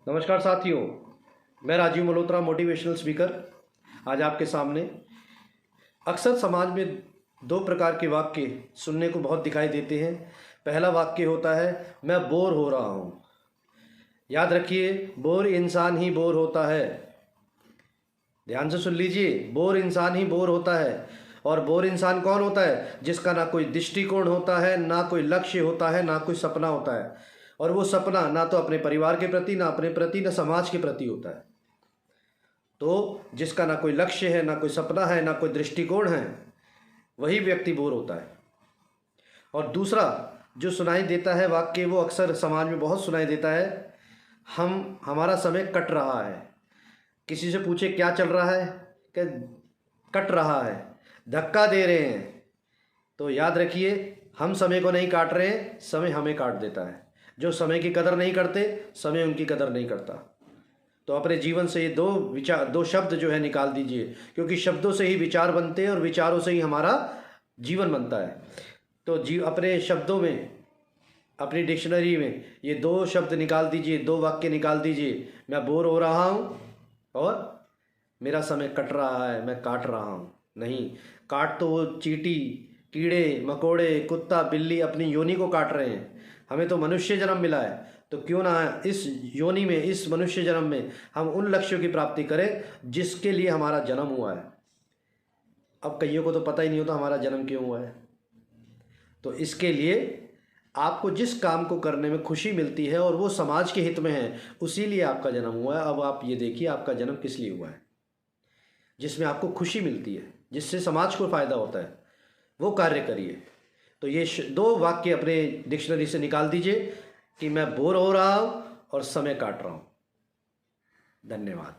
नमस्कार साथियों, मैं राजीव मल्होत्रा, मोटिवेशनल स्पीकर। आज आपके सामने अक्सर समाज में दो प्रकार के वाक्य सुनने को बहुत दिखाई देते हैं। पहला वाक्य होता है, मैं बोर हो रहा हूँ। याद रखिए, बोर इंसान ही बोर होता है। ध्यान से सुन लीजिए, बोर इंसान ही बोर होता है। और बोर इंसान कौन होता है? जिसका ना कोई दृष्टिकोण होता है, ना कोई लक्ष्य होता है, ना कोई सपना होता है। और वो सपना ना तो अपने परिवार के प्रति, ना अपने प्रति, ना समाज के प्रति होता है। तो जिसका ना कोई लक्ष्य है, ना कोई सपना है, ना कोई दृष्टिकोण है, वही व्यक्ति बोर होता है। और दूसरा जो सुनाई देता है वाक्य, वो अक्सर समाज में बहुत सुनाई देता है, हमारा समय कट रहा है। किसी से पूछे क्या चल रहा है, कि कट रहा है, धक्का दे रहे हैं। तो याद रखिए, हम समय को नहीं काट रहे हैं, समय हमें काट देता है। जो समय की कदर नहीं करते, समय उनकी कदर नहीं करता। तो अपने जीवन से ये दो शब्द जो है निकाल दीजिए, क्योंकि शब्दों से ही विचार बनते हैं और विचारों से ही हमारा जीवन बनता है। तो अपने शब्दों में, अपनी डिक्शनरी में ये दो शब्द निकाल दीजिए, दो वाक्य निकाल दीजिए। मैं बोर हो रहा हूँ और मेरा समय कट रहा है, मैं काट रहा हूँ। नहीं, काट तो वो चींटी, कीड़े मकोड़े, कुत्ता बिल्ली अपनी योनि को काट रहे हैं। हमें तो मनुष्य जन्म मिला है, तो क्यों ना इस योनि में, इस मनुष्य जन्म में हम उन लक्ष्यों की प्राप्ति करें जिसके लिए हमारा जन्म हुआ है। अब कईयों को तो पता ही नहीं होता हमारा जन्म क्यों हुआ है। तो इसके लिए आपको जिस काम को करने में खुशी मिलती है और वो समाज के हित में है, उसी लिए आपका जन्म हुआ है। अब आप ये देखिए, आपका जन्म किस लिए हुआ है? जिसमें आपको खुशी मिलती है, जिससे समाज को फ़ायदा होता है, वो कार्य करिए। तो ये दो वाक्य अपने डिक्शनरी से निकाल दीजिए कि मैं बोर हो रहा हूँ और समय काट रहा हूँ। धन्यवाद।